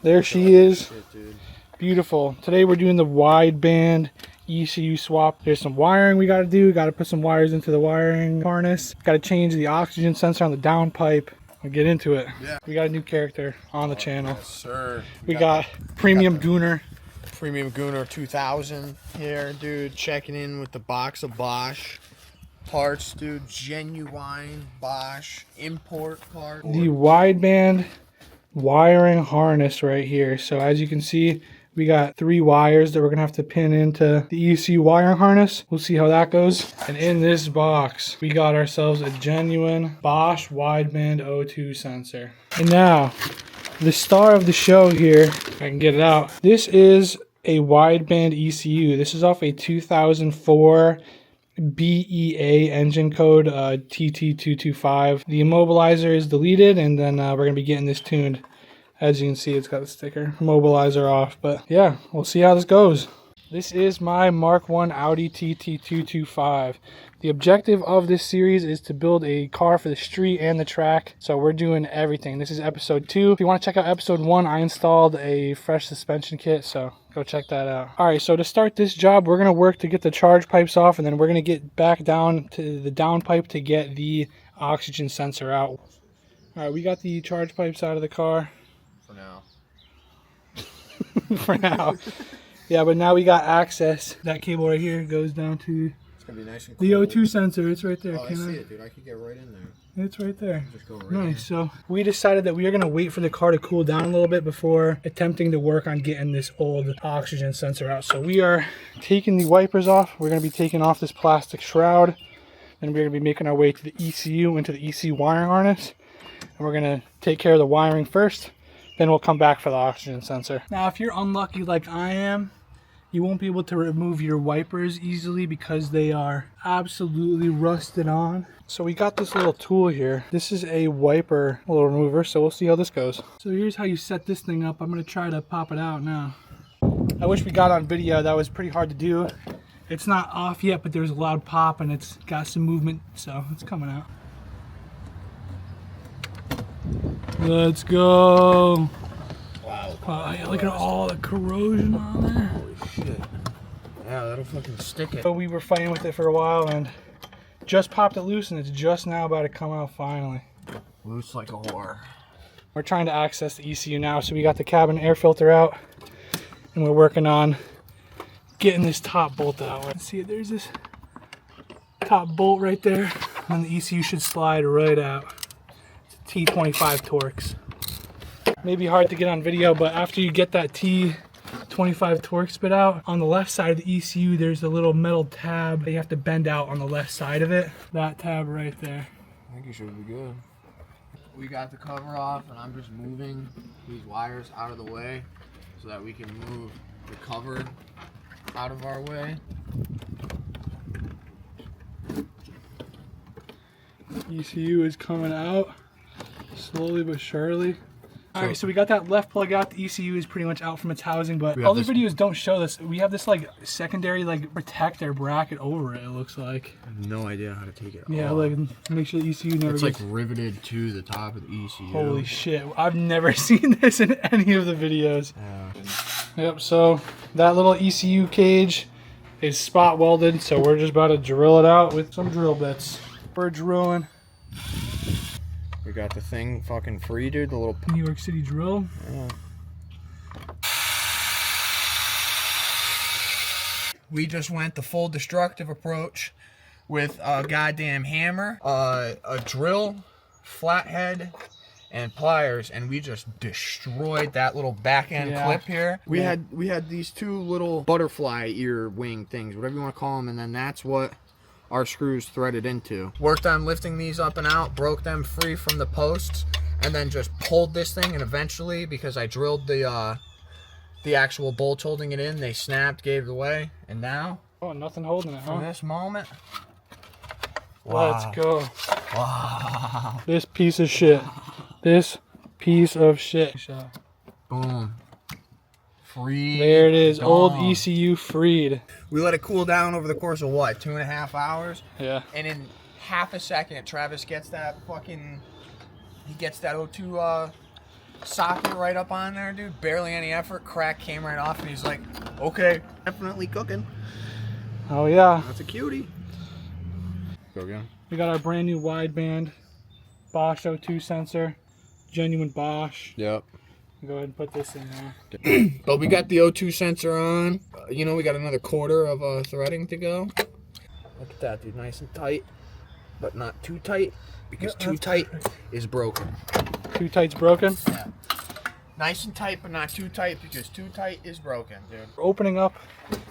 There she is. Shit, dude. Beautiful. Today we're doing the wideband ECU swap. There's some wiring we got to do. Got to put some wires into the wiring harness. Got to change the oxygen sensor on the downpipe. We'll get into it. Yeah. We got a new character on the channel. Yes, sir. We got Premium Gooner. Premium Gooner 2000 here, dude. Checking in with the box of Bosch parts, dude. Genuine Bosch import part. The wideband wiring harness right here. So as you can see, we got 3 wires that we're gonna have to pin into the ECU wiring harness. We'll see how that goes. And in this box, we got ourselves a genuine Bosch wideband O2 sensor. And now, the star of the show here, if I can get it out. This is a wideband ECU. This is off a 2004 BEA engine code, TT225. The immobilizer is deleted, and then we're going to be getting this tuned. As you can see, it's got a sticker. Immobilizer off, but yeah, we'll see how this goes. This is my Mk1 Audi TT225. The objective of this series is to build a car for the street and the track, so we're doing everything. This is episode 2. If you want to check out episode 1, I installed a fresh suspension kit, so go check that out. Alright, so to start this job, we're going to work to get the charge pipes off, and then we're going to get back down to the downpipe to get the oxygen sensor out. Alright, we got the charge pipes out of the car. For now. For now. Yeah, but now we got access. That cable right here goes down to Be nice and cool. the O2 sensor. It's right there. Oh, I see it, dude. I could get right in there. It's right there. Just go right Nice. So we decided that we are going to wait for the car to cool down a little bit before attempting to work on getting this old oxygen sensor out. So we are taking the wipers off. We're going to be taking off this plastic shroud. Then we're going to be making our way to the ECU, into the ECU wiring harness. And we're going to take care of the wiring first. Then we'll come back for the oxygen sensor. Now, if you're unlucky like I am, you won't be able to remove your wipers easily because they are absolutely rusted on. So we got this little tool here. This is a wiper little remover, so we'll see how this goes. So here's how you set this thing up. I'm gonna try to pop it out now. I wish we got on video. That was pretty hard to do. It's not off yet, but there's a loud pop and it's got some movement, so it's coming out. Let's go. Wow. Oh, yeah, look at all the corrosion on there. Holy shit. Yeah, that'll fucking stick it. So we were fighting with it for a while and just popped it loose, and it's just now about to come out finally. Loose like a whore. We're trying to access the ECU now, so we got the cabin air filter out and we're working on getting this top bolt out. Let's see, there's this top bolt right there, and the ECU should slide right out. It's a T25 Torx. Maybe hard to get on video, but after you get that T25 Torx bit out, on the left side of the ECU there's a little metal tab that you have to bend out on the left side of it. That tab right there. I think you should be good. We got the cover off, and I'm just moving these wires out of the way so that we can move the cover out of our way. ECU is coming out slowly but surely. Alright, so we got that left plug out. The ECU is pretty much out from its housing, but other videos don't show this. We have this like secondary like protector bracket over it, it looks like. I have no idea how to take it off. Yeah, like make sure the ECU never It's gets... like riveted to the top of the ECU. Holy shit, I've never seen this in any of the videos. Yep, so that little ECU cage is spot welded, so we're just about to drill it out with some drill bits. We're drilling. We got the thing fucking free, dude. The little New York City drill. Yeah. We just went the full destructive approach with a goddamn hammer, a drill, flathead, and pliers, and we just destroyed that little back end clip here. We had these 2 little butterfly ear wing things, whatever you want to call them, and then that's what our screws threaded into. Worked on lifting these up and out, broke them free from the posts, and then just pulled this thing, and eventually, because I drilled the actual bolts holding it in, they snapped, gave it away, and now... Oh, nothing holding it, huh? From this moment... Let's go. Wow. This piece of shit. This piece of shit. Boom. Free. There it is. Gone. Old ECU freed. We let it cool down over the course of what, 2.5 hours? Yeah. And in half a second, Travis gets that fucking... He gets that O2 socket right up on there, dude. Barely any effort. Crack came right off, and he's like, okay, definitely cooking. Oh yeah. That's a cutie. Go again. We got our brand new wideband Bosch O2 sensor, genuine Bosch. Yep. Go ahead and put this in there. But we got the O2 sensor on. You know, we got another quarter of threading to go. Look at that, dude. Nice and tight, but not too tight, because too tight is broken. Too tight's broken? Yeah. Nice and tight, but not too tight, because too tight is broken, dude. We're opening up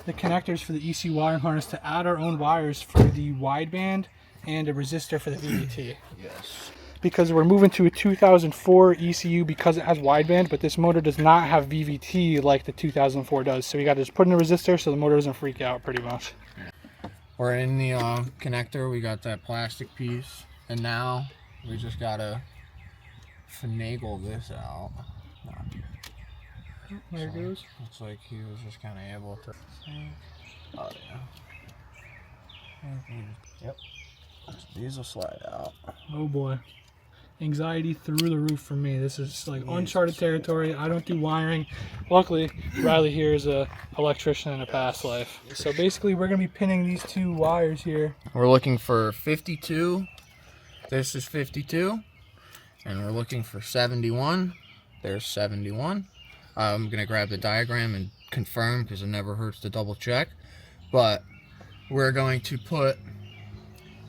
the connectors for the ECU wiring harness to add our own wires for the wideband and a resistor for the VVT. Yes. Because we're moving to a 2004 ECU because it has wideband, but this motor does not have VVT like the 2004 does. So we got to just put in a resistor so the motor doesn't freak out pretty much. We're in the connector. We got that plastic piece, and now we just gotta finagle this out. There it goes. Looks like he was just kind of able to. Oh yeah. Yep. These will slide out. Oh boy. Anxiety through the roof for me. This is like uncharted territory. I don't do wiring. Luckily, Riley here is a electrician in a past life. So basically, we're gonna be pinning these two wires here. We're looking for 52. This is 52, and we're looking for 71. There's 71. I'm gonna grab the diagram and confirm, because it never hurts to double check. But we're going to put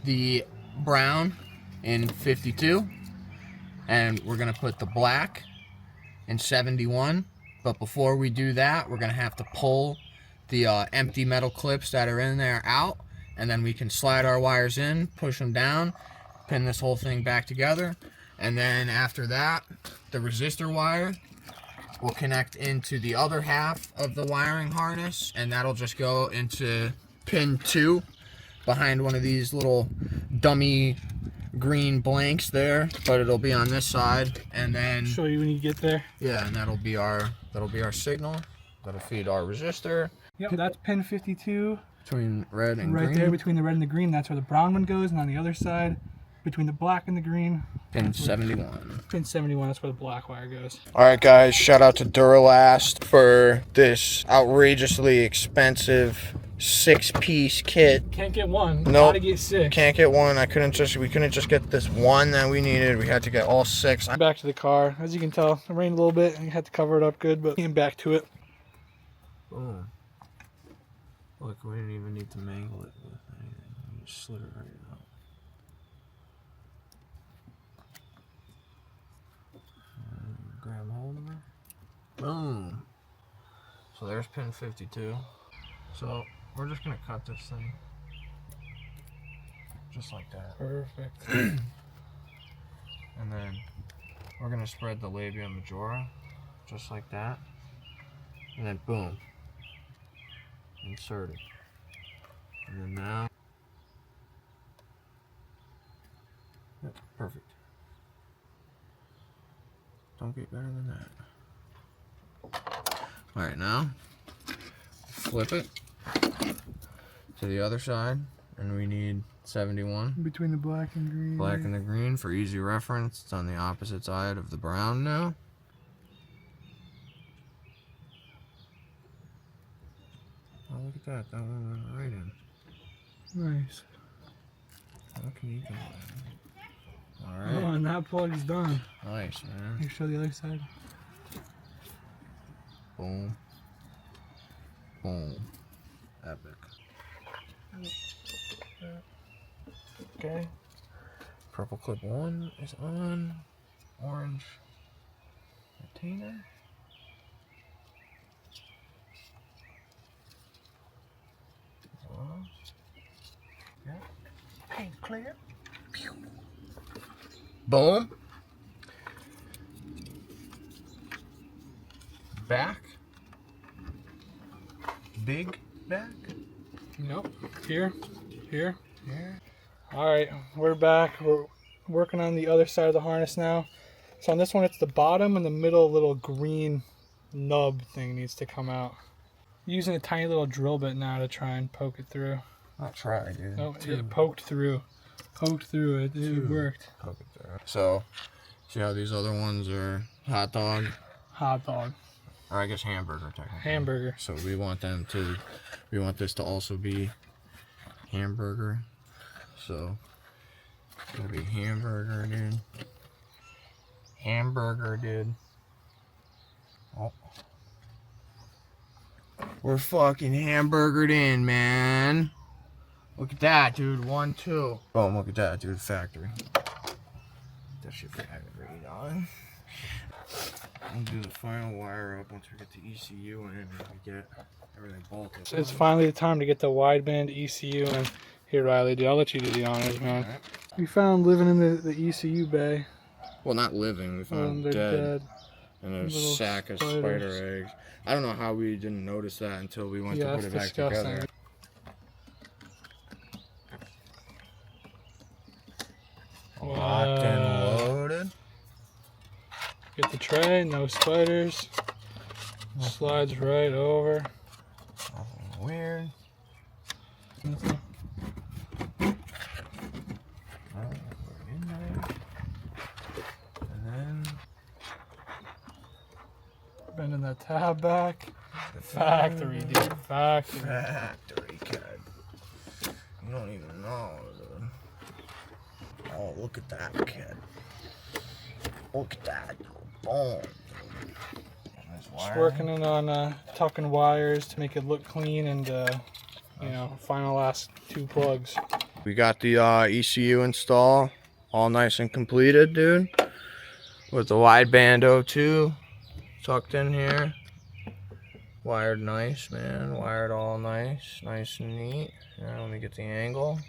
the brown in 52, and we're gonna put the black in 71. But before we do that, we're gonna have to pull the empty metal clips that are in there out, and then we can slide our wires in, push them down, pin this whole thing back together, and then after that, the resistor wire will connect into the other half of the wiring harness, and that'll just go into pin 2 behind one of these little dummy green blanks there, but it'll be on this side, and then Show you when you get there. yeah, and that'll be our signal. That'll feed our resistor. Yep, that's pin 52. Between red and green. Right there between the red and the green, that's where the brown one goes, and on the other side, between the black and the green, Pin 71. pin 71, that's where the black wire goes. Alright guys, shout out to Duralast for this outrageously expensive 6-piece kit. Can't get one, Nope. gotta get 6. Can't get one. We couldn't just get this one that we needed. We had to get all 6. Back to the car. As you can tell, it rained a little bit and you had to cover it up good, but came back to it. Boom. Look, we didn't even need to mangle it with anything. We just slid it right out. Grab hold of her. Boom. So there's pin 52. So we're just gonna cut this thing. Just like that. Perfect. And then we're gonna spread the labia majora. Just like that. And then boom. Insert it. And then now. Yep, perfect. Don't get better than that. Alright, now flip it to the other side, and we need 71. Between the black and green. Black and the green for easy reference. It's on the opposite side of the brown now. Oh, look at that. That one went right in. Nice. How can you do that? Oh, Alright. and that plug's done. Nice, man. Can you show the other side? Boom. Boom. Epic. Okay. Purple clip 1 is on. Orange retainer. Yeah. Paint clear. Pew. Boom. Back. Big back. Nope. Here. Here. Here. Alright, we're back. We're working on the other side of the harness now. So on this one, it's the bottom and the middle little green nub thing needs to come out. Using a tiny little drill bit now to try and poke it through. I'll try, dude. Oh, it poked through. Poked through it. It worked. Poke it through. So See how these other ones are hot dog? Hot dog. Or I guess hamburger technically. Hamburger. So we want this to also be hamburger. So it's gonna be hamburger, dude. Hamburger, dude. Oh. We're fucking hamburgered in, man. Look at that, dude. 1, 2. Oh, look at that, dude. Factory. That shit factory, dog. We'll do the final wire up once we get the ECU in and we get everything bolted. So it's finally the time to get the wideband ECU in. Here, Riley, dude, I'll let you do the honors, man. Right. We found living in the ECU bay. Well, not living. We found dead. And a sack of spider eggs. I don't know how we didn't notice that until we went to put it back together. Locked and loaded. Get the tray, no spiders. Slides right over. Nothing weird. Bending that tab back. Factory, dude. Factory. Factory, kid. You don't even know, dude. Oh, look at that, kid. Look at that. Boom. Just working in on tucking wires to make it look clean and, you know, final last 2 plugs. We got the ECU install all nice and completed, dude. With the wideband O2 tucked in here. Wired nice, man. Wired all nice. Nice and neat. Now let me get the angle.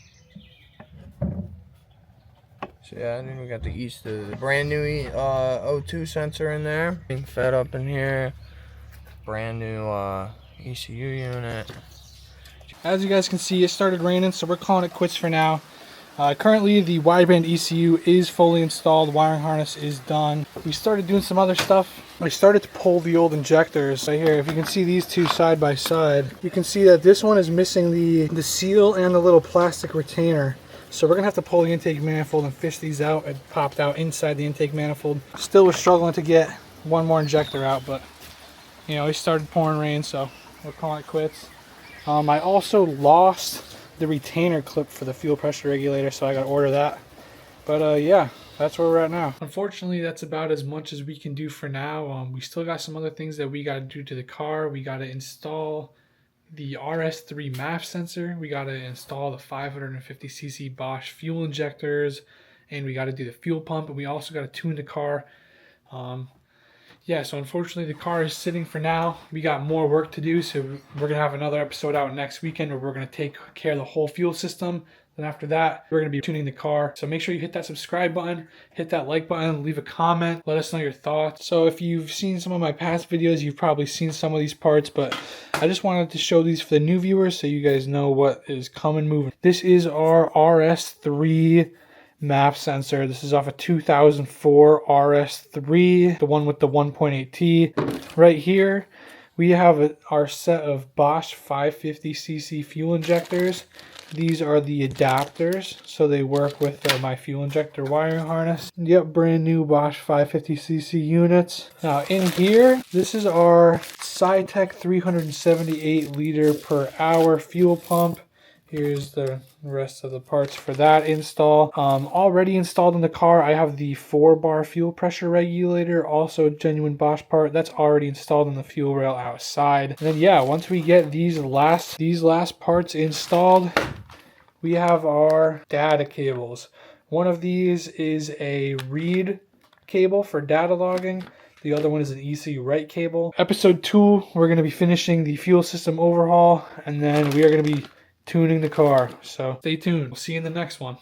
So yeah, and then we got the brand new O2 sensor in there. Being fed up in here. Brand new ECU unit. As you guys can see, it started raining, so we're calling it quits for now. Currently, the wideband ECU is fully installed. Wiring harness is done. We started doing some other stuff. I started to pull the old injectors right here. If you can see these two side by side, you can see that this one is missing the seal and the little plastic retainer. So we're gonna have to pull the intake manifold and fish these out. It popped out inside the intake manifold. Still was struggling to get one more injector out, but you know, it started pouring rain, so we're calling it quits. I also lost the retainer clip for the fuel pressure regulator, so I gotta order that. But yeah, that's where we're at now. Unfortunately, that's about as much as we can do for now. We still got some other things that we gotta do to the car. We gotta install the RS3 MAF sensor. We gotta install the 550cc Bosch fuel injectors, and we gotta do the fuel pump, and we also gotta tune the car. Yeah, so unfortunately the car is sitting for now. We got more work to do, so we're gonna have another episode out next weekend where we're gonna take care of the whole fuel system. Then after that, we're gonna be tuning the car. So make sure you hit that subscribe button, hit that like button, leave a comment, let us know your thoughts. So if you've seen some of my past videos, you've probably seen some of these parts, but I just wanted to show these for the new viewers so you guys know what is coming moving. This is our RS3 MAF sensor. This is off a 2004 RS3, the one with the 1.8t. Right here, we have our set of Bosch 550cc fuel injectors. These are the adapters, so they work with my fuel injector wiring harness. Yep, brand new Bosch 550cc units. Now in here, this is our Cytec 378 liter per hour fuel pump. Here's the rest of the parts for that install. Already installed in the car, I have the 4-bar fuel pressure regulator, also a genuine Bosch part. That's already installed in the fuel rail outside. And then yeah, once we get these last parts installed, we have our data cables. One of these is a read cable for data logging. The other one is an ECU write cable. Episode 2, we're going to be finishing the fuel system overhaul, and then we are going to be tuning the car. So stay tuned. We'll see you in the next one.